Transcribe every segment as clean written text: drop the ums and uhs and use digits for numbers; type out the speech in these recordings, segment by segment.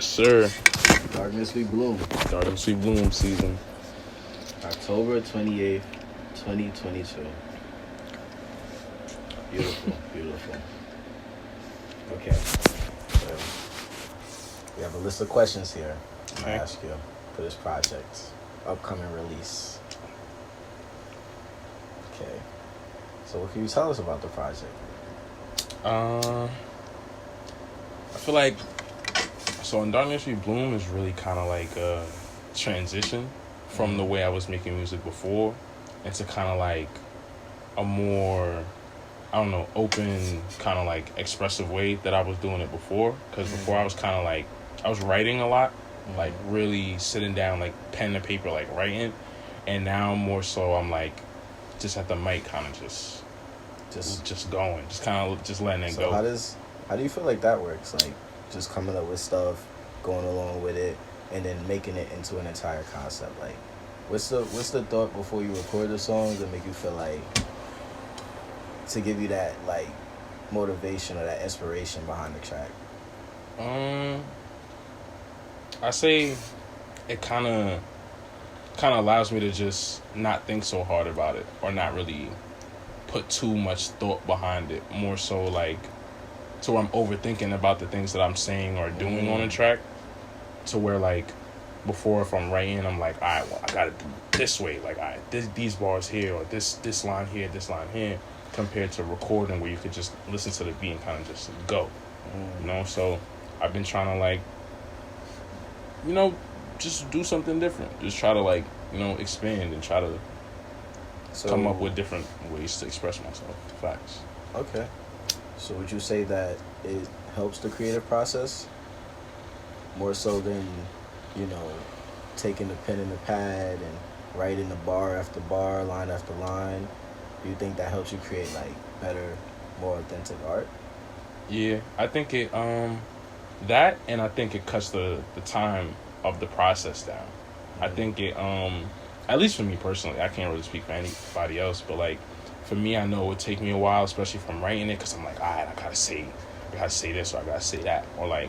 Yes, sir. Darkness We Bloom. Darkness We Bloom season. October 28th, 2022. Beautiful, beautiful. Okay. So we have a list of questions here to ask you for this project. Upcoming release. Okay. So what can you tell us about the project? I feel like in Darkness We Bloom is really kind of like a transition from the way I was making music before into kind of like a more, I don't know, open, kind of like expressive way that I was doing it before. Because before I was kind of like, I was writing a lot, like really sitting down, like pen and paper, like writing. And now more so I'm like just at the mic kind of just going, just kind of just letting it go. How do you feel like that works? Like just coming up with stuff, going along with it, and then making it into an entire concept. Like, what's the thought before you record the songs that make you feel like to give you that like motivation or that inspiration behind the track? I say it kind of allows me to just not think so hard about it or not really put too much thought behind it. More so like to where I'm overthinking about the things that I'm saying or doing on a track, to where like before if I'm writing I'm like, all right, well I gotta do this way, like all right, these bars here or this line here, compared to recording where you could just listen to the beat and kind of just go, you know. So I've been trying to like, you know, just do something different, just try to like, you know, expand and try to come up with different ways to express myself. Facts. Okay. So would you say that it helps the creative process more so than, you know, taking the pen and the pad and writing the bar after bar, line after line? Do you think that helps you create like better, more authentic art? Yeah, I think it that, and I think it cuts the time of the process down. I think it at least for me personally, I can't really speak for anybody else, but like for me, I know it would take me a while, especially if I'm writing it, because I'm like, all right, I gotta say this or I gotta say that, or like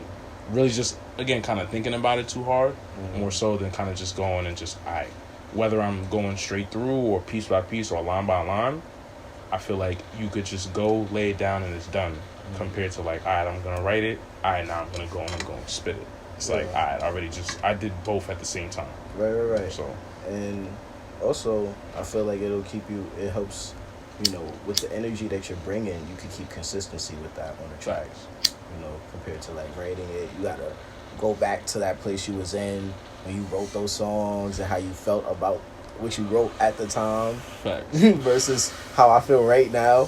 really just again kind of thinking about it too hard, more so than kind of just going and just, all right, whether I'm going straight through or piece by piece or line by line, I feel like you could just go lay it down and it's done, compared to like, all right, I'm gonna write it, all right, now I'm gonna go and I'm gonna spit it. It's like, all right, I did both at the same time. Right. So, and also I feel like it helps, you know, with the energy that you're bringing, you can keep consistency with that on the track. You know, compared to like writing it, you gotta go back to that place you was in when you wrote those songs and how you felt about what you wrote at the time. Facts. Versus how I feel right now.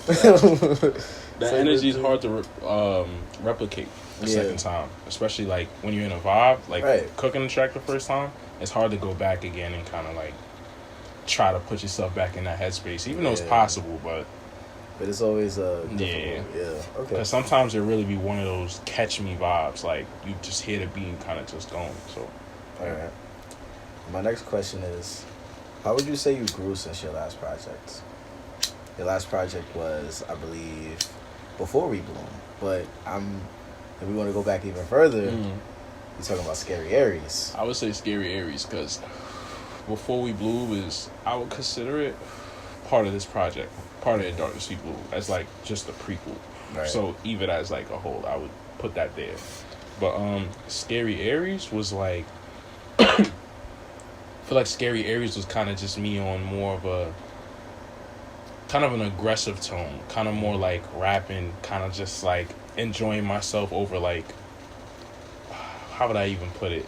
That energy is hard to replicate the second time, especially like when you're in a vibe, like cooking the track the first time. It's hard to go back again and kind of like try to put yourself back in that headspace, even though it's possible, but it's always difficult. Okay. Because sometimes it really be one of those catch me vibes, like you just hear the beat and kind of just going. So, all right. My next question is, how would you say you grew since your last project? Your last project was, I believe, Before We Bloom, but if we want to go back even further, you're talking about Scary Aries. I would say Scary Aries because Before We Bloom I would consider it part of this project, part of the Darkness We Bloom, as like just a prequel. Right. So even as like a whole, I would put that there. But Scary Aries was like, I feel like Scary Aries was kind of just me on more of a kind of an aggressive tone, kind of more like rapping, kind of just like enjoying myself over like, how would I even put it?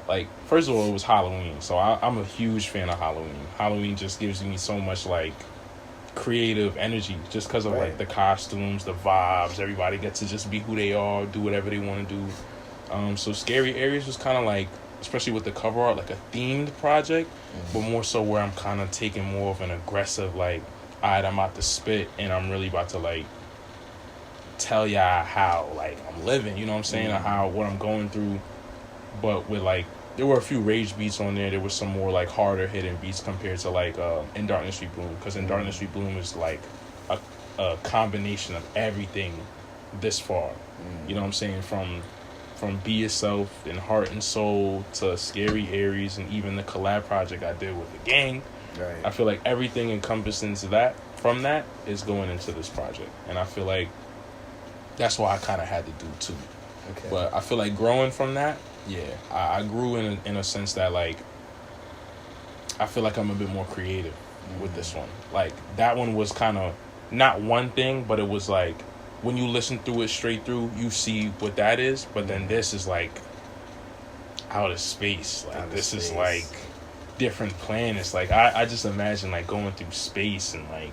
Like, first of all, it was Halloween, so I'm a huge fan of Halloween. Halloween just gives me so much like creative energy, just because of like the costumes, the vibes. Everybody gets to just be who they are, do whatever they want to do. So Scary Aries was kind of like, especially with the cover art, like a themed project, but more so where I'm kind of taking more of an aggressive, like, all right, I'm about to spit and I'm really about to like tell y'all how like I'm living, you know what I'm saying, or what I'm going through. But with like, there were a few rage beats on there. There was some more like harder hitting beats compared to like In Darkness We Bloom, because In Darkness We Bloom is like a combination of everything this far. You know what I'm saying? From from Be Yourself and Heart and Soul to Scary Aries and even the collab project I did with the gang. Right. I feel like everything encompassed into that from that is going into this project, and I feel like that's why I kind of had to do two. Okay. But I feel like growing from that, I grew in a sense that like I feel like I'm a bit more creative with this one. Like that one was kind of not one thing, but it was like when you listen through it straight through, you see what that is. But then this is like out of space. Like this is like different planets. Like I just imagine like going through space and like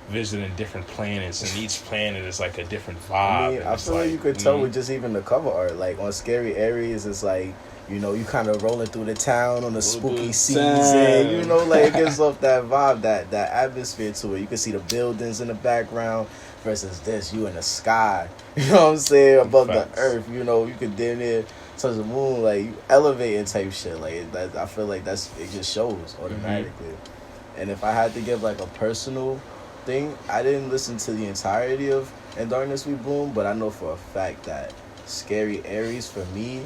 visiting different planets, and each planet is like a different vibe. I mean, I feel like you could tell with just even the cover art. Like on Scary Aries, it's like, you know, you kind of rolling through the town on a spooky season. You know, like it gives off that vibe, that atmosphere to it. You can see the buildings in the background. Versus this, you in the sky. You know what I'm saying? Above the earth. You know, you could damn near touch the moon. Like you elevating type shit. Like that, I feel like it just shows automatically. Mm-hmm. And if I had to give like a personal thing, I didn't listen to the entirety of In Darkness We Bloom, but I know for a fact that Scary Aries for me,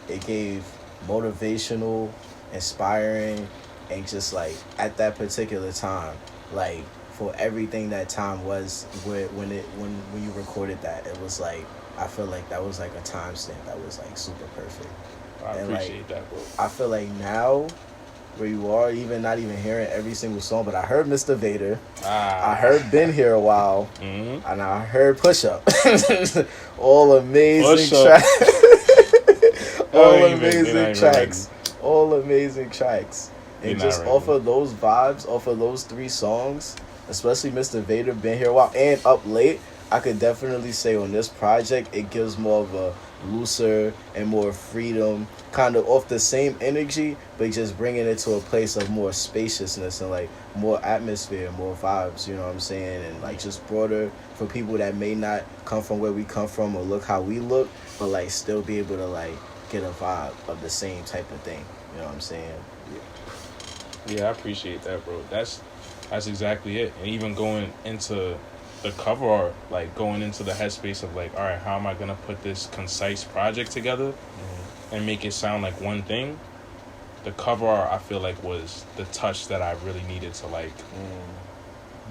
it gave motivational, inspiring, and just like at that particular time, like for everything that time was when you recorded that, it was like I feel like that was like a timestamp that was like super perfect. I appreciate that, bro. I feel like now where you are, even not even hearing every single song, but I heard Mr. Vader. I heard Been Here a While. Mm-hmm. And I heard Push Up. All amazing tracks. All amazing tracks. All amazing tracks. And just off of those vibes, off of those three songs, especially Mr. Vader, Been Here a While, and Up Late, I could definitely say on this project, it gives more of a looser and more freedom, kind of off the same energy, but just bringing it to a place of more spaciousness and like more atmosphere, more vibes, you know what I'm saying? And like just broader for people that may not come from where we come from or look how we look, but like still be able to like get a vibe of the same type of thing, you know what I'm saying? Yeah, I appreciate that, bro. That's exactly it. And even going into the cover art, like going into the headspace of like, all right, how am I gonna put this concise project together and make it sound like one thing? The cover art, I feel like, was the touch that I really needed to like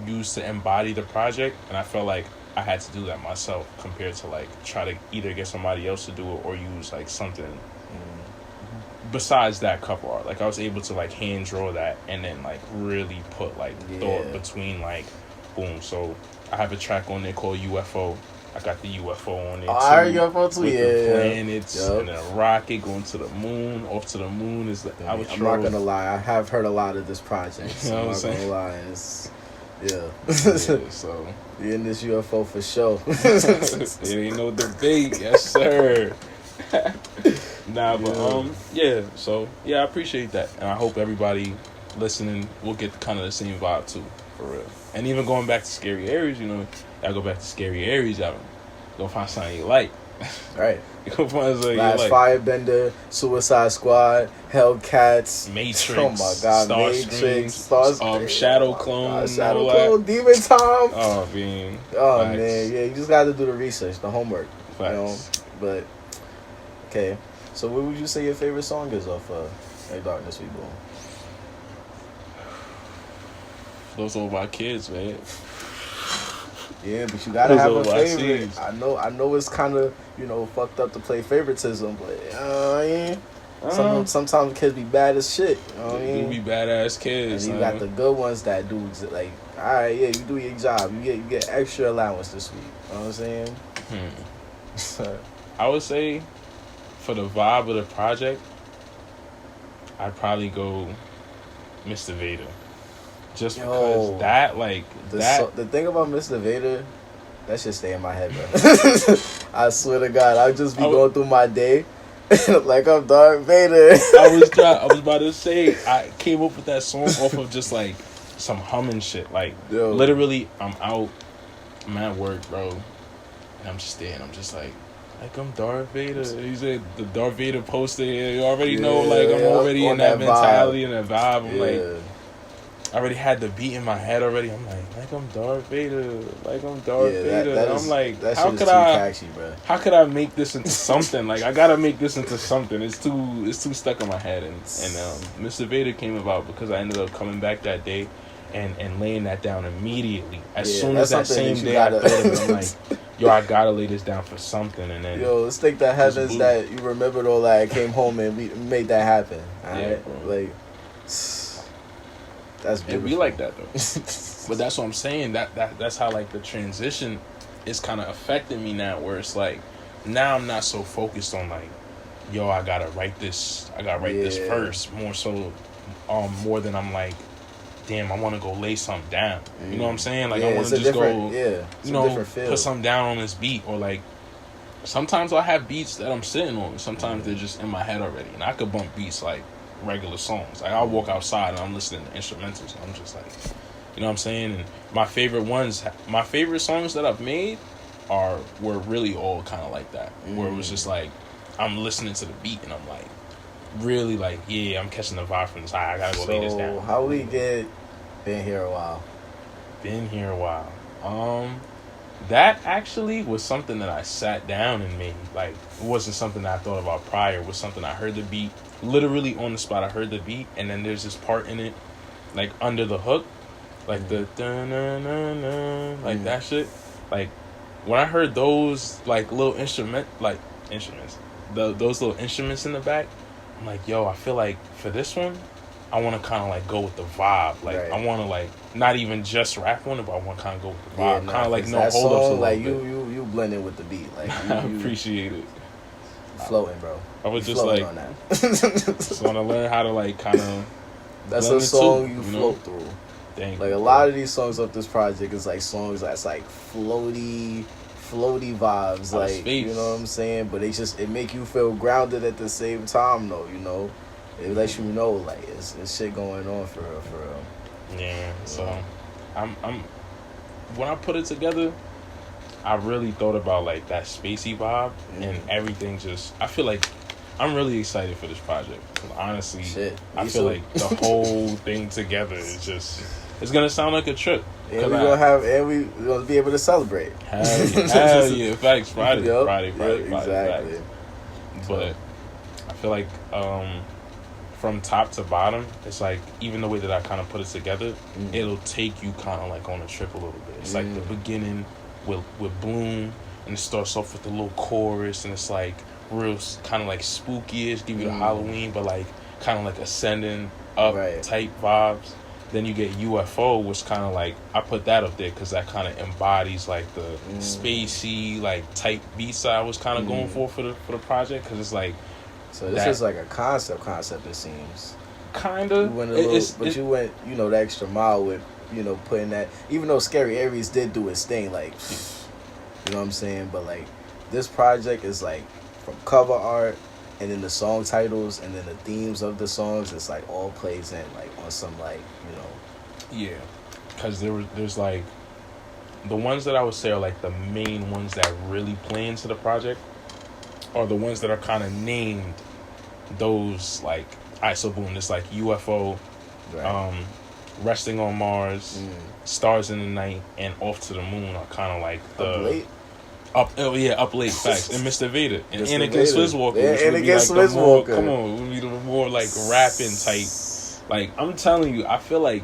use to embody the project, and I felt like I had to do that myself compared to like try to either get somebody else to do it or use like something besides that cover art. Like I was able to like hand draw that and then like really put like thought between like boom. So I have a track on there called UFO. I got the UFO on there too. I heard UFO too, with the planets and a rocket going to the moon. Off to the moon is the I'm not gonna lie, I have heard a lot of this project. So I'm not gonna lie. It's, so you're in this UFO for sure. It ain't no debate, yes sir. Nah, but so I appreciate that, and I hope everybody listening will get kind of the same vibe too, for real. And even going back to Scary Aries, you know, y'all go back to Scary Aries, y'all go find something you like. Right. You go find something Last you like. Firebender, Suicide Squad, Hellcats, Matrix, oh my god, Starscream, Shadow Clone, Shadow Clone, Demon Time. Oh man. Oh man, yeah, you just got to do the research, the homework. Facts. You know, but okay. So what would you say your favorite song is off In Darkness We Bloom? Those are my kids, man. Yeah, but you gotta have a favorite. I know it's kind of, you know, fucked up to play favoritism, but sometimes kids be bad as shit. You know what I mean? They be badass kids. And you got the good ones that do like, all right, yeah, you do your job. You get extra allowance this week. You know what I'm saying? I would say, for the vibe of the project, I'd probably go Mr. Vader. Just because that, like, the thing about Mr. Vader, that should stay in my head, bro. I swear to God, I'll just be going through my day like I'm Darth Vader. I was about to say, I came up with that song off of just, like, some humming shit. Like, literally, I'm at work, bro, and I'm just there, and I'm just like I'm Darth Vader. He said the Darth Vader poster. You already know, like, I'm already in that mentality and that vibe. I'm like, I already had the beat in my head already. I'm like I'm Darth Vader, Vader. That I'm is, like, that how shit could is too I? catchy, bro. How could I make this into something? Like, I gotta make this into something. It's too stuck in my head. And Mr. Vader came about because I ended up coming back that day and laying that down immediately. As soon as that same day I thought of it, I'm like, yo, I gotta lay this down for something. And then, yo, let's think that heavens that you remembered all that, came home and we made that happen. Yeah, bro. Like, that's beautiful. It'd be like that though. But that's what I'm saying. That's how like the transition is kind of affecting me now. Where it's like now I'm not so focused on like, yo, I gotta write this. I gotta write this first. More so, more than I'm like, damn, I want to go lay something down. You know what I'm saying? Like I want to just go, you know, put something down on this beat, or like sometimes I have beats that I'm sitting on. Sometimes they're just in my head already, and I could bump beats like regular songs. Like I'll walk outside and I'm listening to instrumentals and I'm just like, you know what I'm saying? And my favorite songs that I've made were really all kind of like that, where it was just like I'm listening to the beat and I'm like really like, yeah, I'm catching the vibe from this. I gotta go lay this down. How we get Been Here a While? Been Here a While. That actually was something that I sat down and made. Like, it wasn't something that I thought about prior. It was something I heard the beat. Literally on the spot, I heard the beat. And then there's this part in it, like, under the hook. Like, the dun-dun-dun-dun, like, that shit. Like, when I heard those, like, little instruments, those little instruments in the back, I'm like, yo, I feel like for this one, I want to kind of like go with the vibe. Like I want to like not even just rap on it, but I want to kind of go with the vibe. Kind of like no hold ups. Like you blending with the beat. Like I appreciate it. Floating, bro. I was just like, on that. Just want to learn how to like kind of. That's a song you float through. Dang, like a lot of these songs off this project is like songs that's like floaty vibes, like space. You know what I'm saying? But it make you feel grounded at the same time, though. You know, it lets you know like it's shit going on for real. Yeah. So, I'm when I put it together, I really thought about like that spacey vibe and everything. Just I feel like I'm really excited for this project. Honestly, I feel like the whole thing together is just it's gonna sound like a trip. And we're gonna be able to celebrate. Hell yeah, facts. Friday. Exactly. But I feel like from top to bottom, it's like even the way that I kind of put it together, it'll take you kind of like on a trip a little bit. It's like the beginning with Bloom, and it starts off with the little chorus, and it's like real kind of like spooky-ish, give you the Halloween, but like kind of like ascending up type vibes. Then you get UFO, which kind of like I put that up there because that kind of embodies like the spacey like type beats that I was kind of going for the project, because it's like so this is like a concept. It seems kind of. You went the extra mile with putting that. Even though Scary Aries did do its thing, like you know what I'm saying, but like this project is like from cover art. And then the song titles and then the themes of the songs, it's like all plays in like on some like Yeah, because there's like the ones that I would say are like the main ones that really play into the project are the ones that are kind of named those like ISO Boom. It's like UFO, Resting on Mars, Stars in the Night, and Off to the Moon are kind of like the Up Late, facts, and Mr. Vader, and Anakin Swizzle. Come on, we need a more like rapping type. Like I'm telling you, I feel like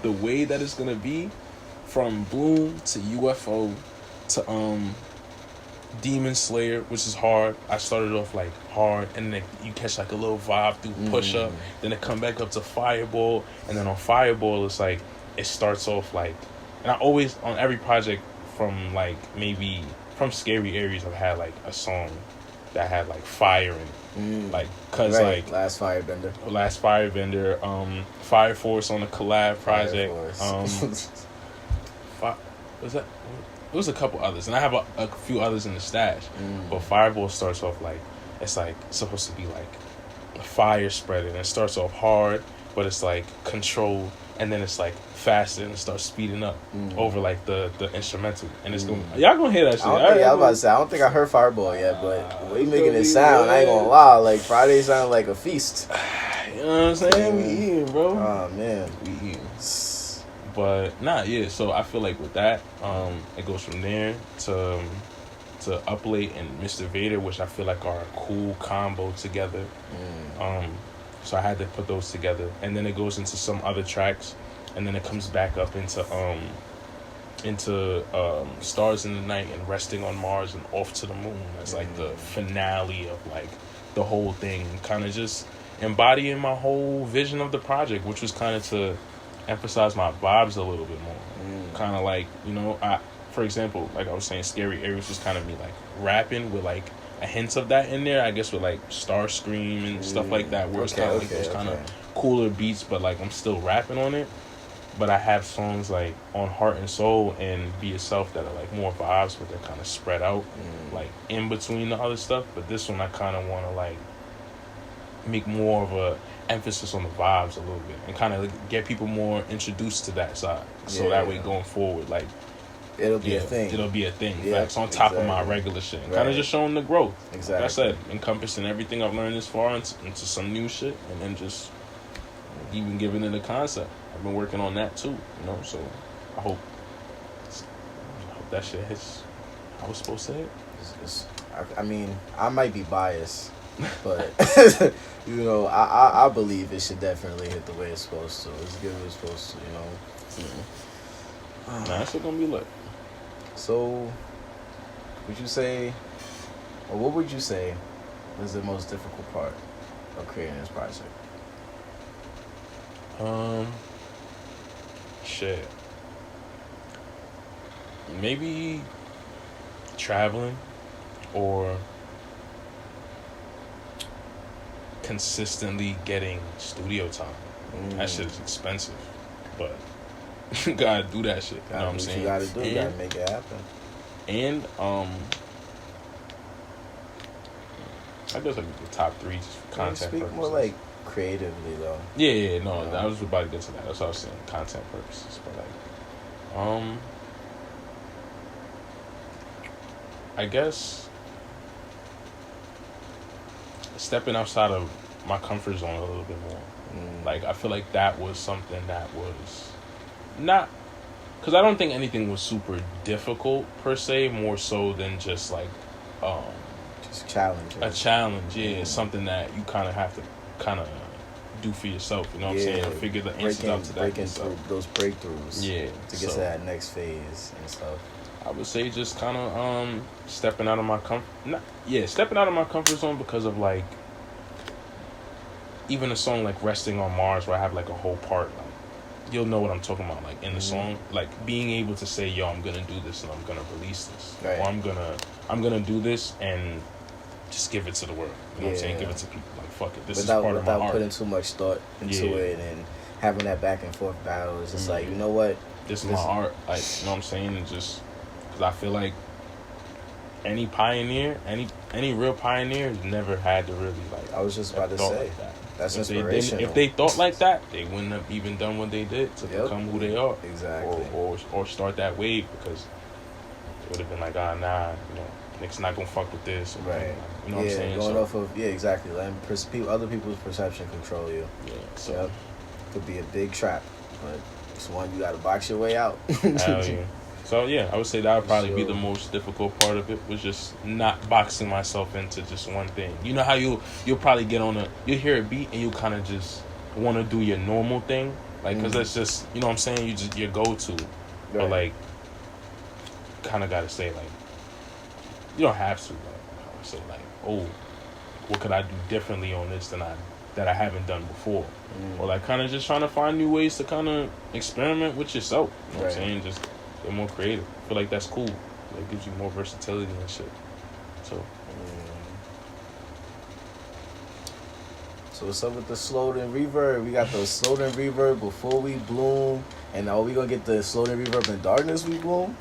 the way that it's gonna be, from Bloom to UFO to Demon Slayer, which is hard. I started off like hard, and then you catch like a little vibe through Push Up, then it come back up to Fireball, and then on Fireball it's like it starts off like, and I always on every project from like maybe. From Scary Aries, I've had like a song that had like fire in it, like cause like Last Firebender, Fire Force on the collab project. Was that? It was a couple others, and I have a few others in the stash. But Fireball starts off like it's like supposed to be like a fire spreading. It starts off hard, but it's like controlled, and then it's like faster and it starts speeding up over like the instrumental, and it's going y'all gonna hear that shit. I was about to say I don't think I heard Fireball yet, but the way you making it sound, I ain't gonna lie, like Friday sounded like a feast. You know what I'm saying? We eating, bro. Oh man, we eating. But nah, yeah. So I feel like with that, it goes from there to Up Late and Mr. Vader, which I feel like are a cool combo together. So I had to put those together, and then it goes into some other tracks, and then it comes back up into Stars in the Night and Resting on Mars and Off to the Moon. That's like the finale of like the whole thing, kind of just embodying my whole vision of the project, which was kind of to emphasize my vibes a little bit more. Kind of like, you know, for example, like I was saying, Scary Areas was kind of me like rapping with like a hint of that in there, I guess, with like Starscream and stuff like that, where it's kind of like those kind of cooler beats, but like I'm still rapping on it. But I have songs like on Heart and Soul and Be Yourself that are like more vibes, but they're kind of spread out, like in between the other stuff. But this one I kind of want to like make more of a emphasis on the vibes a little bit and kind of get people more introduced to that side. So that way going forward, like, it'll be a thing. It'll be a thing. Yeah, facts on top of my regular shit. And kind of just showing the growth. Exactly. Like I said, encompassing everything I've learned this far into some new shit, and then just even giving it a concept. I've been working on that too, you know. So I hope that shit hits how it's supposed to hit. I mean, I might be biased, but you know, I believe it should definitely hit the way it's supposed to. It's good as it's supposed to, you know. Nah, that shit gonna be lit. So, would you say, or what would you say was the most difficult part of creating this project? Shit. Maybe traveling or consistently getting studio time. That shit is expensive, but you gotta do that shit. You know what I'm saying? You gotta do. You gotta make it happen. And I guess like the top three just for content speak purposes. more like creatively though. Yeah, no, I was about to get to that. That's what I was saying, content purposes. But like, I guess stepping outside of my comfort zone a little bit more. Like, I feel like that was something that was not, because I don't think anything was super difficult per se, more so than just like just challenging. A challenge. Yeah, it's something that you kind of have to kind of do for yourself, you know what I'm saying? Figure the answers out to that. Breaking through those breakthroughs. Yeah. To get to that next phase and stuff. I would say just kind of stepping out of my stepping out of my comfort zone, because of like even a song like Resting on Mars, where I have like a whole part, like you'll know what I'm talking about, like in the song, like being able to say, yo, I'm gonna do this and I'm gonna release this, or I'm gonna do this and just give it to the world. You know what I'm saying? Give it to people. Like, fuck it. This is part of my art. Without putting too much thought into it and having that back and forth battle. It's just like, you know what? This is my art. Like, you know what I'm saying? And just because I feel like any pioneer, any real pioneer never had to really like. I was just about to say like that. That's inspirational. If they thought like that, they wouldn't have even done what they did to become who they are. Exactly. Or start that wave, because it would have been like, nah, you know, niggas not gonna fuck with this. Or right. Like, you know what I'm saying? Going off of exactly. Letting other people's perception control you. Yeah. So could be a big trap, but it's one you got to box your way out. Hell yeah. So yeah, I would say that would probably be the most difficult part of it, was just not boxing myself into just one thing. You know how you'll probably get you'll hear a beat and you kind of just want to do your normal thing, like, because that's just, you know what I'm saying, you just your go-to. Right. But like, kind of got to say, like, you don't have to, like, I would say, like, oh, what could I do differently on this that I haven't done before? Or like kind of just trying to find new ways to kind of experiment with yourself. You know what I'm saying? Just get more creative. I feel like that's cool. It gives you more versatility and shit. So what's up with the slowed in reverb? We got the slowed in reverb Before We Bloom, and are we gonna get the slowed in reverb In Darkness We Bloom?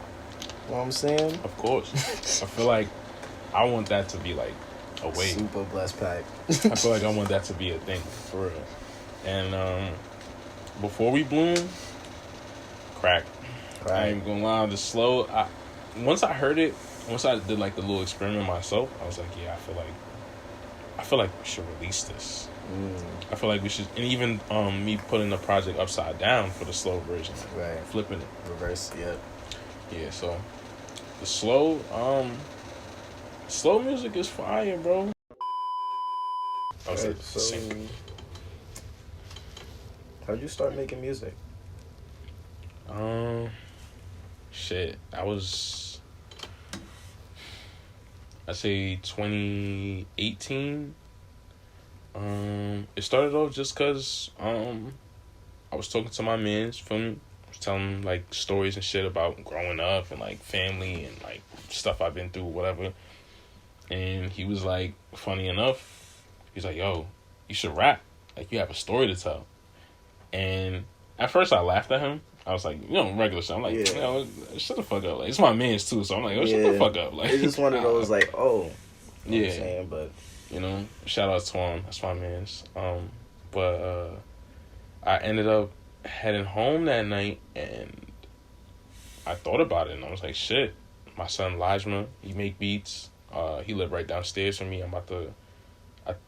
You know what I'm saying? Of course. I feel like I want that to be like a wave. Super blessed pack. I feel like I want that to be a thing for real. And Before We Bloom, crack. I ain't gonna lie, the slow. Once I heard it, once I did like the little experiment myself, I was like, yeah, I feel like I feel like we should release this. I feel like we should, and even me putting the project upside down for the slow version, right? Flipping it, reverse, yeah. So the slow music is fire, bro. Right, so how'd you start making music? Shit, I'd say 2018. It started off just because I was talking to my mans, feel me? I was telling him like stories and shit about growing up and like family and like stuff I've been through, whatever. And he was like, funny enough, he's like, yo, you should rap. Like, you have a story to tell. And at first I laughed at him. I was like, regular shit. I'm like, shut the fuck up. Like, it's my mans too, so I'm like, shut the fuck up. Like, it's just one of those like, oh, yeah. What I'm saying, but shout out to him. That's my mans. But I ended up heading home that night, and I thought about it, and I was like, shit. My son Lajma, he make beats. He lived right downstairs from me. I'm about to,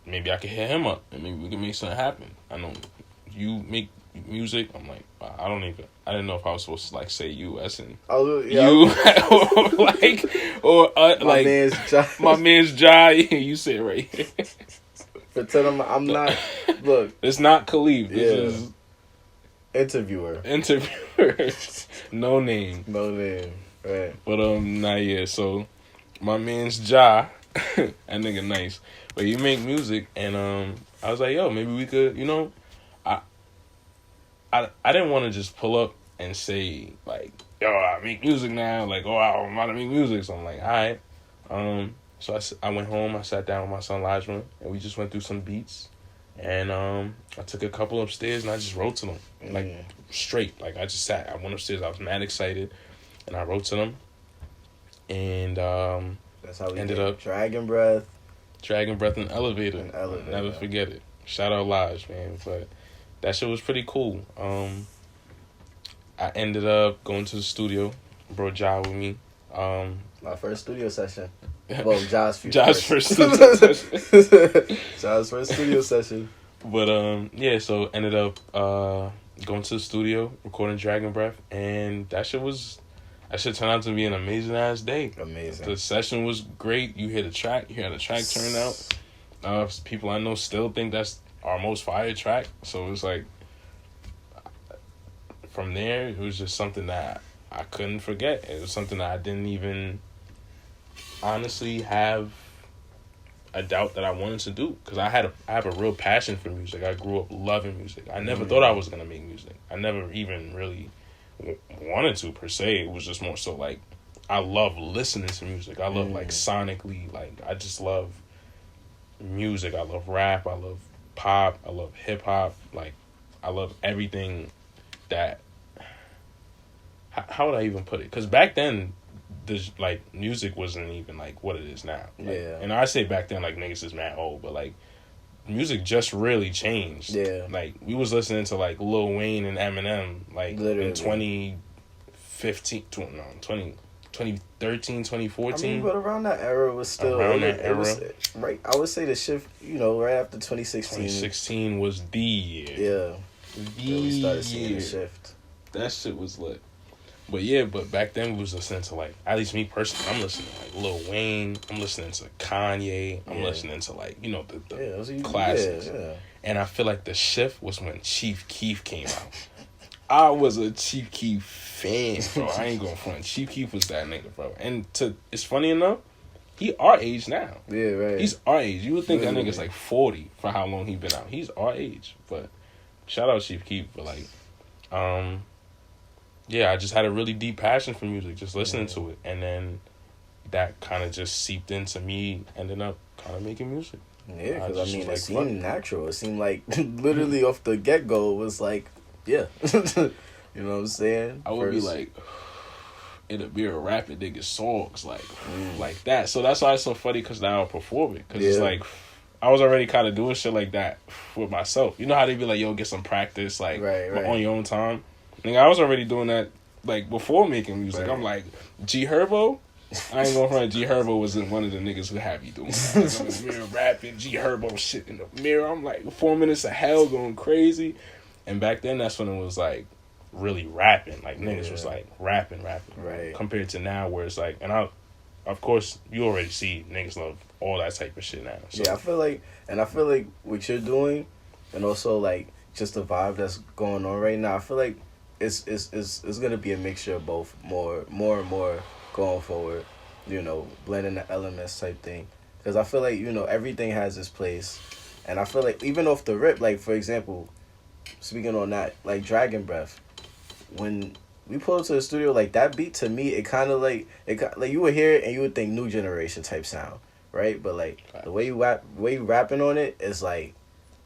maybe I could hit him up, and maybe we can make something happen. I know you make music. I'm like, I didn't know if I was supposed to like say you as in you or my man's Jai. My man's Jai. You say it right here. Pretend I'm not. Look, it's not Khalif. This is interviewer. No name. Right. But so my man's Jai. That nigga nice. But he make music, and I was like, yo, maybe we could, I didn't want to just pull up and say like, yo, I make music now, like, oh, I'm about to make music. So I'm like, all right. So I went home. I sat down with my son Lajman, and we just went through some beats. And I took a couple upstairs and I just wrote to them like straight. Like, I just sat. I went upstairs. I was mad excited, and I wrote to them. And that's how we ended up Dragon Breath and Elevator. Never forget it. Shout out Laj, man. But that shit was pretty cool. I ended up going to the studio, brought Jai with me. My first studio session. Well, Jai's first studio session. Jai's first studio session. But so ended up going to the studio, recording Dragon Breath, and that shit turned out to be an amazing ass day. Amazing. The session was great. You hear the track. You had a track turn out. People I know still think that's our most fire track. So it was like, from there, it was just something that I couldn't forget. It was something that I didn't even honestly have a doubt that I wanted to do, because I have a real passion for music. I grew up loving music. I never thought I was gonna make music. I never even really wanted to per se. It was just more so like, I love listening to music. I love like sonically, like I just love music. I love rap. I love pop. I love hip hop. Like, I love everything that. How would I even put it? Because back then, like, music wasn't even like what it is now. Like, and I say back then, like, niggas is mad old, but like, music just really changed. Yeah. Like, we was listening to like Lil Wayne and Eminem like in 2013, 2014. I mean, but around that era was still right. I would say the shift, right after 2016. 2016 was the year. Yeah. We started seeing the shift. That shit was lit. But back then we was listening to, like, at least me personally, I'm listening to like Lil Wayne, I'm listening to Kanye, I'm listening to like, the classics. Yeah. And I feel like the shift was when Chief Keef came out. I was a Chief Keef fan, bro. I ain't gonna front. Chief Keef was that nigga, bro. And it's funny enough, he our age now. Yeah, right. He's our age. You would think that nigga's like 40 for how long he been out. He's our age. But shout out Chief Keef, but like, I just had a really deep passion for music, just listening to it. And then that kind of just seeped into me ending up kind of making music. Yeah, because it seemed natural. It seemed like literally off the get-go, it was like, you know what I'm saying? I would be like, it'll be a rapping nigga songs, like that. So that's why it's so funny, because now I'm performing. Because it's like, I was already kind of doing shit like that with myself. You know how they be like, yo, get some practice, like, on your own time? I was already doing that, like, before making music. I'm like, G Herbo, I ain't gonna front. G Herbo was one of the niggas who had me doing that. In the mirror rapping G Herbo shit in the mirror. I'm like 4 minutes of hell going crazy. And back then, that's when it was like really rapping. Like niggas was like rapping. Right. Compared to now, where it's like, and of course, you already see niggas love all that type of shit now. So. Yeah, I feel like what you're doing, and also like just the vibe that's going on right now. I feel like it's gonna be a mixture of both, more and more going forward. You know, blending the elements type thing. Because I feel like, you know, everything has its place, and I feel like even off the rip, like for example, speaking on that, like Dragon Breath, when we pulled to the studio, like that beat to me, it kind of like you would hear it and you would think new generation type sound, right? But like the way you rapping on it is like,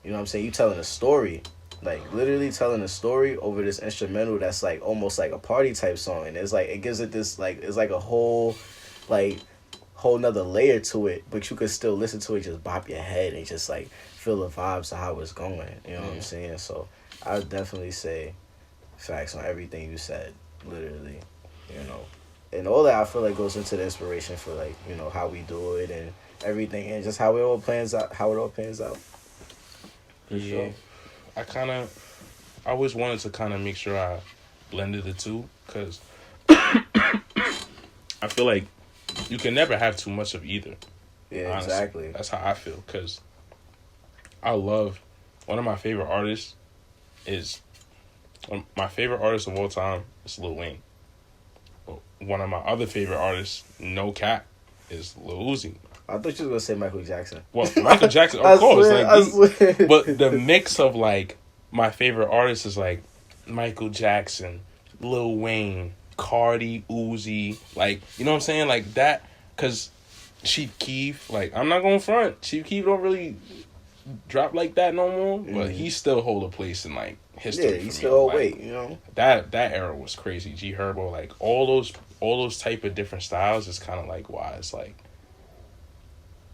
you know what I'm saying, you telling a story, like literally telling a story over this instrumental that's like almost like a party type song, and it's like it gives it this like it's like a whole nother layer to it, but you could still listen to it, just bop your head and just like feel the vibes of how it's going. You know what I'm saying? So I would definitely say facts on everything you said, literally, you know, and all that I feel like goes into the inspiration for like, you know, how we do it and everything, and just how it all plans out. For sure. I always wanted to kind of make sure I blended the two, because I feel like you can never have too much of either. Yeah, honestly. exactly. That's how I feel, because I love, one of my favorite artists of all time is Lil Wayne. One of my other favorite artists, no cap, is Lil Uzi. I thought you were gonna say Michael Jackson. Well, Michael Jackson, of course. I swear. But the mix of like my favorite artists is like Michael Jackson, Lil Wayne, Cardi, Uzi, like, you know what I'm saying, like that. Cause Chief Keef, like, I'm not gonna front, Chief Keef don't really drop like that no more, but he still hold a place in like history. Yeah, he still wait, you know. That era was crazy. G Herbo, like all those type of different styles is kind of like why it's like,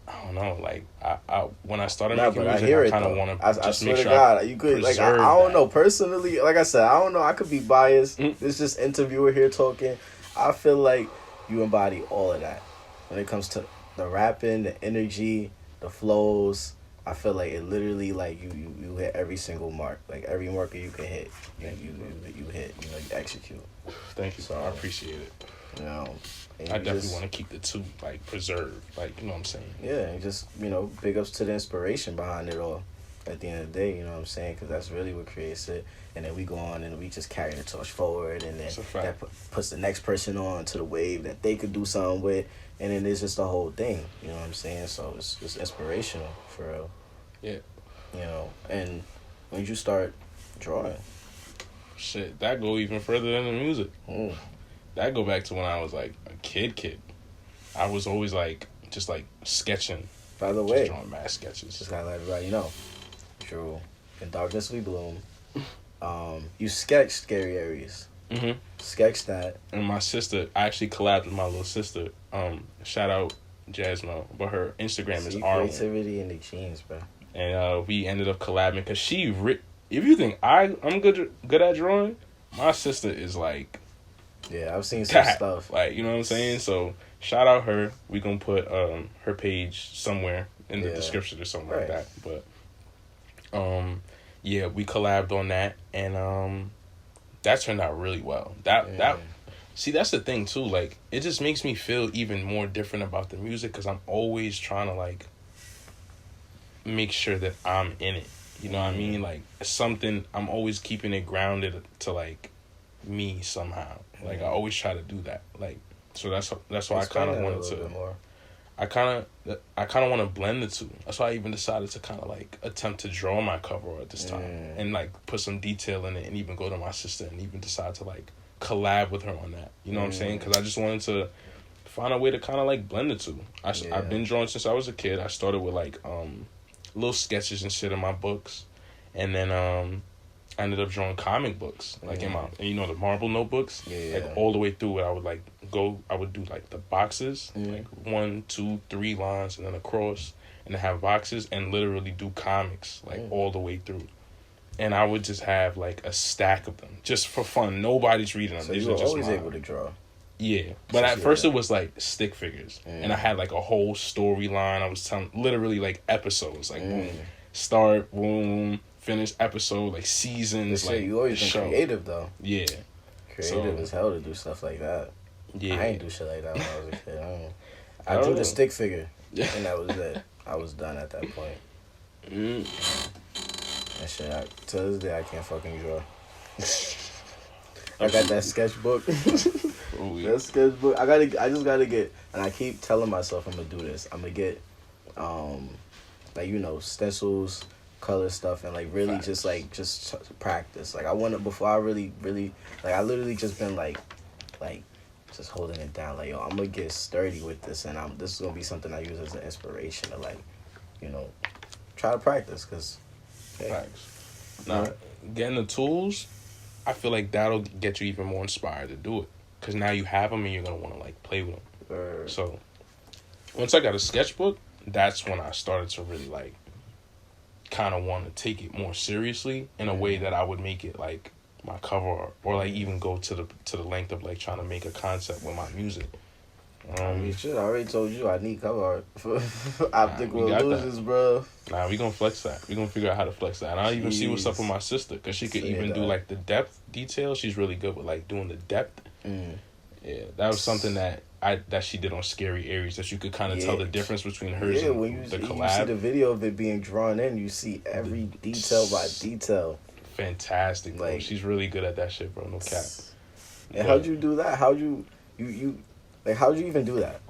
I don't know, like I when I started making music, I kind of want to just make sure. God, you could like I don't know personally. Like I said, I don't know. I could be biased. This just interviewer here talking. I feel like you embody all of that when it comes to the rapping, the energy, the flows. I feel like it literally like you hit every single mark, like every marker you can hit, you hit, you know, you execute. Thank you, so I appreciate it. You know, I definitely want to keep the two like preserved, like, you know what I'm saying. Yeah, and just, you know, big ups to the inspiration behind it all. At the end of the day, you know what I'm saying, because that's really what creates it. And then we go on and we just carry the torch forward, and then that puts the next person on to the wave that they could do something with, and then it's just the whole thing. You know what I'm saying? So it's inspirational for real. Yeah. You know, and when you start drawing, shit, that go even further than the music. That go back to when I was like a kid. I was always like just like sketching. By the way, just drawing mad sketches. Just gotta let everybody know, Drew, in Darkness We Bloom, you sketched Scary Aries. Sketch that. And my sister, I actually collabed with my little sister. Shout out Jasmine, but her Instagram is Arwen. Creativity in the genes, bro. And we ended up collabing because if you think I'm good at drawing, my sister is like, yeah, I've seen some stuff. Like, you know what I'm saying? So shout out her. We gonna put her page somewhere in the description or something like that. But yeah, we collabed on that, and that turned out really well. See, that's the thing too. Like, it just makes me feel even more different about the music because I'm always trying to like make sure that I'm in it. You know what I mean? Like, something, I'm always keeping it grounded to like me somehow. Like, I always try to do that. Like, so that's why I kind of wanted to. I kind of want to blend the two. That's why I even decided to kind of like attempt to draw my cover art this time and like put some detail in it, and even go to my sister and even decide to like collab with her on that. You know what I'm saying? Because I just wanted to find a way to kind of like blend the two. I've been drawing since I was a kid. I started with like little sketches and shit in my books, and then I ended up drawing comic books like in my, you know, the marble notebooks, like all the way through it. I would do like the boxes, like 1, 2, 3 lines and then across, and then have boxes and literally do comics like all the way through. And I would just have like a stack of them just for fun. Nobody's reading them. So you were always able to draw. Yeah, but at first it was like stick figures, and I had like a whole storyline. I was telling literally like episodes, like boom, start, boom, finish episode, like seasons. Like you always been creative though. Yeah, creative as hell to do stuff like that. Yeah, I ain't do shit like that when I was a kid. I drew the stick figure, and that was it. I was done at that point. That shit, to this day, I can't fucking draw. I got that sketchbook. That sketchbook. I just gotta get, and I keep telling myself I'm gonna do this. I'm gonna get, like, you know, stencils, color stuff, and like really just practice. Like I want to, before I really like, I literally just been like just holding it down. Like, yo, I'm gonna get sturdy with this, and this is gonna be something I use as an inspiration to, like, you know, try to practice. Cause facts. Now, getting the tools, I feel like that'll get you even more inspired to do it. Because now you have them and you're going to want to, like, play with them. So, once I got a sketchbook, that's when I started to really, like, kind of want to take it more seriously in a way that I would make it, like, my cover art. Or, like, even go to the length of, like, trying to make a concept with my music. Shit, I already told you I need cover art for optical illusions, bro. Nah, we gonna flex that. We gonna figure out how to flex that. And I'll even see what's up with my sister, because she could even do, like, the depth detail. She's really good with, like, doing the depth. Yeah, that was something that she did on Scary Aries, that you could kind of tell the difference between hers and when the collab. You see the video of it being drawn in, you see every detail by detail. Fantastic, bro. Like, she's really good at that shit, bro. No cap. And how'd you do that? How'd you even do that?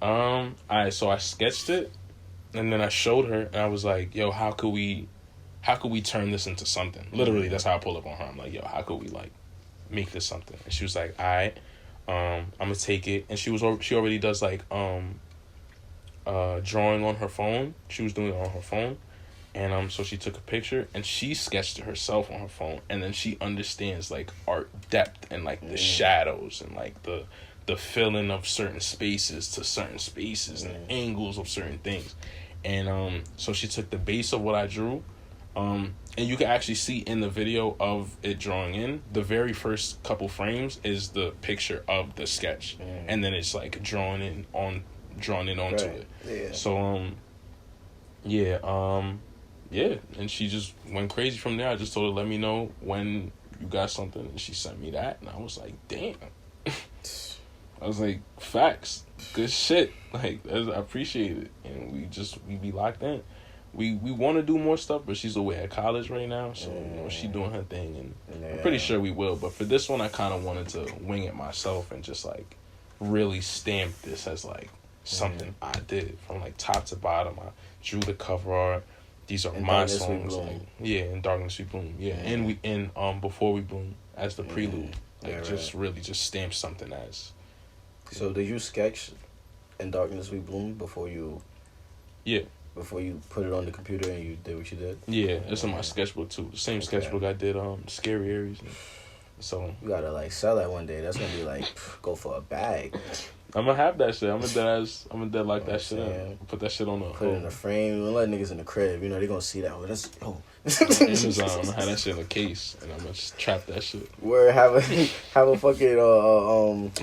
Alright, so I sketched it, and then I showed her, and I was like, yo, how could we turn this into something? Literally, that's how I pull up on her. I'm like, yo, how could we, like, make this something? And she was like, alright, I'm gonna take it. And she already does, like, drawing on her phone. She was doing it on her phone. And so she took a picture and she sketched it herself on her phone. And then she understands, like, art depth and, like, the shadows and, like, the filling of certain spaces to certain spaces and the angles of certain things. And so she took the base of what I drew. And you can actually see in the video of it drawing in, the very first couple frames is the picture of the sketch. And then it's, like, drawn in onto it. Yeah. So, yeah, and she just went crazy from there. I just told her, let me know when you got something, and she sent me that, and I was like, damn. I was like, facts, good shit. Like, I appreciate it, and we be locked in. We want to do more stuff, but she's away at college right now, so you know, she doing her thing, and I'm pretty sure we will. But for this one, I kind of wanted to wing it myself and just, like, really stamp this as, like, something I did from, like, top to bottom. I drew the cover art. These are my songs, like, in Darkness We Bloom, and we Before We Bloom as the prelude, like, just stamp something as. So did you sketch in Darkness We Bloom before you? Yeah. Before you put it on the computer and you did what you did? Yeah, it's in my sketchbook too. The same sketchbook I did Scary Aries. So you gotta, like, sell that one day. That's gonna be like go for a bag. I'm gonna have that shit. I'm gonna dead like that shit up. Put that shit on put it in a frame. Don't let niggas in the crib. You know they gonna see that. Oh, that's Amazon. I'm gonna have that shit in a case, and I'm gonna just trap that shit. Where have a fucking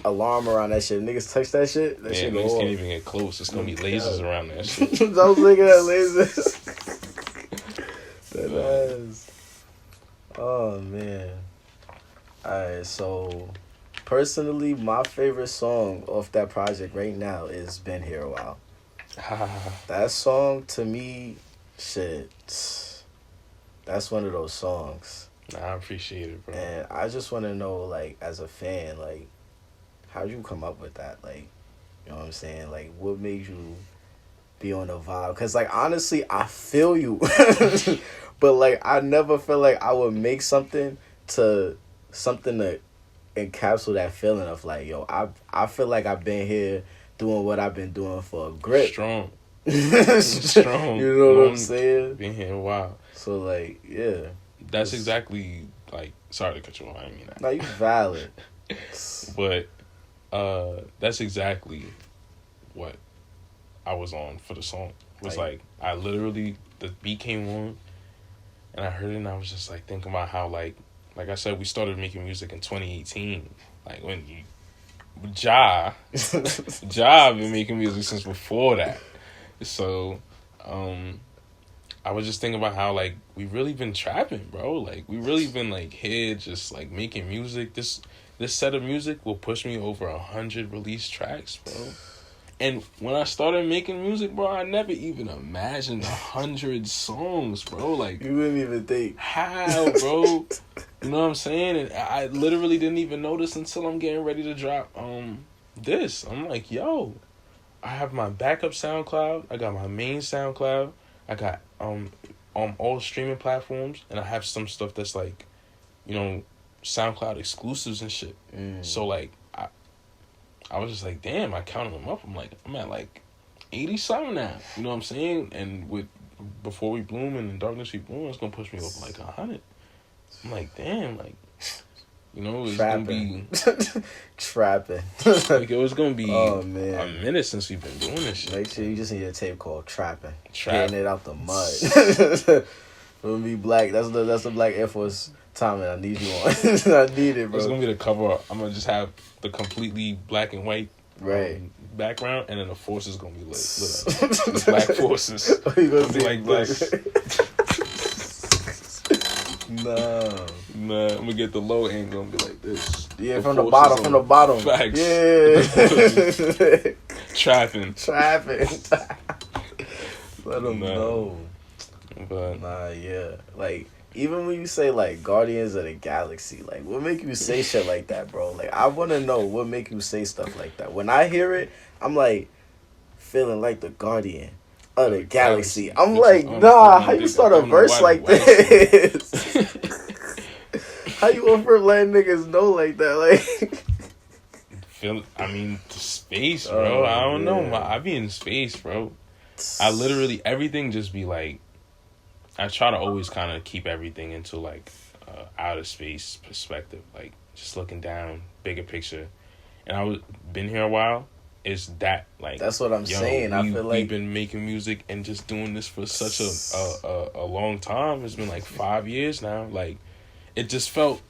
alarm around that shit. Niggas touch that shit. That shit niggas can't even get close. It's gonna be lasers around that shit. I was thinking that lasers. That ass. Oh man. Alright, so personally, my favorite song off that project right now is Been Here a While. That song, to me, shit, that's one of those songs. I appreciate it, bro. And I just want to know, like, as a fan, like, how'd you come up with that? Like, you know what I'm saying? Like, what made you be on the vibe? Because, like, honestly, I feel you. But, like, I never feel like I would make something to encapsulate that feeling of, like, yo, I feel like I've been here doing what I've been doing for a grip. Strong. You know what I'm saying? Been here a while. So, like, yeah. That's exactly, like, sorry to cut you off. I didn't mean that. No, you valid. But that's exactly what I was on for the song. It was like I literally, the beat came on, and I heard it, and I was just, like, thinking about how, like I said, we started making music in 2018. Like, when Ja been making music since before that. So, I was just thinking about how like we really been trapping, bro. Like we really been like here just like making music. This set of music will push me over 100 released tracks, bro. And when I started making music, bro, I never even imagined 100 songs, bro. Like you wouldn't even think how, bro. You know what I'm saying? And I literally didn't even notice until I'm getting ready to drop this. I'm like, yo, I have my backup SoundCloud. I got my main SoundCloud. I got on all streaming platforms, and I have some stuff that's like, you know, SoundCloud exclusives and shit. So like, I was just like, damn. I counted them up. I'm like, I'm at like 80 something now. You know what I'm saying? And with Before We Bloom and In Darkness We Bloom, it's gonna push me over like 100. I'm like, damn, like, you know, it's trapping. Gonna be trapping. Like it was gonna be oh, man. a minute since we've been doing this shit. Make sure you just need a tape called Trapping. Trapping. Getting it out the mud. It'll be black. That's the Black Air Force Tommy. I need you on. I need it, bro. It's gonna be the cover. I'm gonna just have the completely black and white background, and then the force is gonna be lit up. The black forces. You gonna be like this. Nah, I'm gonna get the low angle and be like this. Yeah, from the bottom. Facts. Yeah. Trapping. Let them know. But yeah. Like, even when you say, like, Guardians of the Galaxy, like, what make you say shit like that, bro? Like, I want to know what make you say stuff like that. When I hear it, I'm, like, feeling like the Guardian of the Galaxy. I'm like, nah, how you start a verse like this? How you want for letting niggas know like that? Like, space, bro. I don't know. I be in space, bro. I literally, everything just be like, I try to always kind of keep everything into like outer space perspective, like just looking down, bigger picture. And I was been here a while. Is that like that's what I'm saying? I feel like we've been making music and just doing this for such a long time. It's been like 5 years now. Like it just felt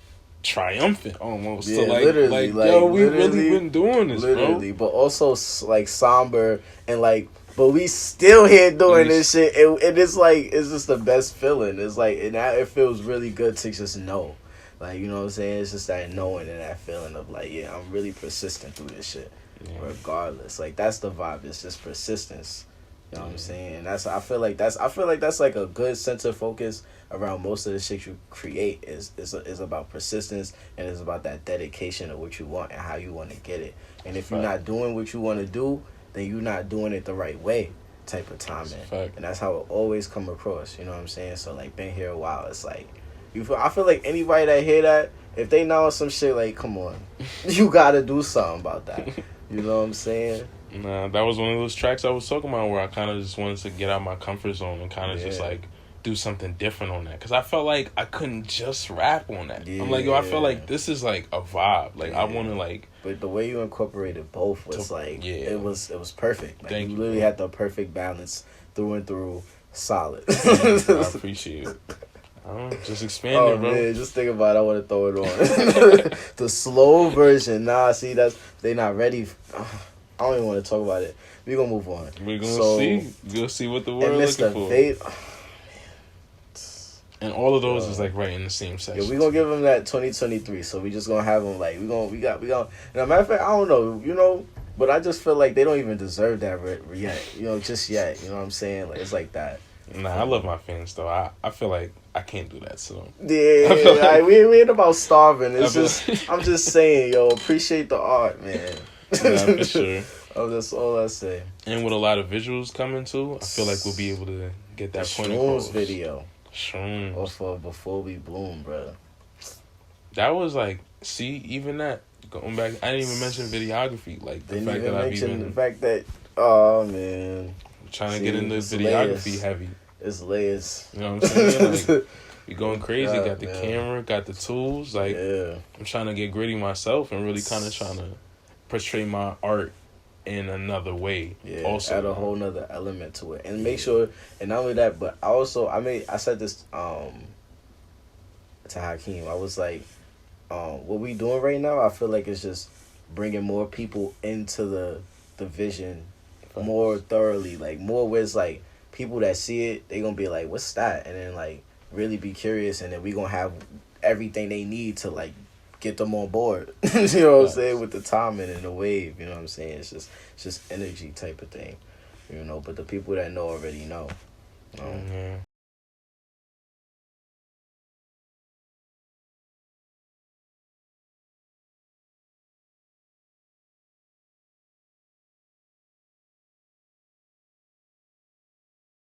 triumphant almost. Yeah, to literally, yo, we really been doing this, literally, bro. But also like somber and like. But we still here doing this shit, and it's like, it's just the best feeling. It's like, and it feels really good to just know. Like, you know what I'm saying? It's just that knowing and that feeling of like, yeah, I'm really persistent through this shit. Yeah. Regardless. Like, that's the vibe. It's just persistence. You know what I'm saying? And I feel like that's like a good sense of focus around most of the shit you create is about persistence, and it's about that dedication of what you want and how you want to get it. And if you're not doing what you want to do, then you're not doing it the right way type of timing. And that's how it always come across, you know what I'm saying? So, like, been here a while, it's like, I feel like anybody that hear that, if they know some shit, like, come on, you gotta do something about that. You know what I'm saying? Nah, that was one of those tracks I was talking about where I kind of just wanted to get out my comfort zone and kind of just, like, do something different on that. Because I felt like I couldn't just rap on that. I'm like, yo, I feel like this is, like, a vibe. Like, I want to, like... But the way you incorporated both was, like, it was perfect. Like, you literally had the perfect balance through and through. Solid. I appreciate it. Just expanding, bro. Man, just think about it. I want to throw it on. The slow version. Nah, see, they not ready. I don't even want to talk about it. We're going to move on. We're going to see. We're going to see what the world is looking for. And all of those is like right in the same section. Yeah, we're gonna give them that 2023. So we just gonna have them like we got. And a matter of fact, I don't know, you know, but I just feel like they don't even deserve that yet. You know, just yet. You know what I'm saying? Like it's like that. Nah, I love my fans though. I feel like I can't do that. So yeah, like, we ain't about starving. It's just I'm just saying, yo, appreciate the art, man. Nah, for sure. Oh, that's all I say. And with a lot of visuals coming too, I feel like we'll be able to get that point across. Shruumz video. Shruumz. Off of Before We Bloom, bro. That was like, see, even that, going back, I didn't even mention videography. Like, the fact that I've even... the fact that, oh, man. Trying to get into videography heavy. It's layers. You know what I'm saying? Like, we going crazy, got the camera, got the tools. Like, I'm trying to get gritty myself and really kind of trying to portray my art in another way. Yeah, also add a whole nother element to it. And make sure, and not only that, but I said this to Hakeem. I was like, what we doing right now, I feel like it's just bringing more people into the vision more thoroughly, like more where it's like people that see it, they gonna be like, what's that? And then like really be curious, and then we gonna have everything they need to like get them on board. You know what I'm saying? With the timing and the wave, you know what I'm saying? It's just energy type of thing, you know. But the people that know already know.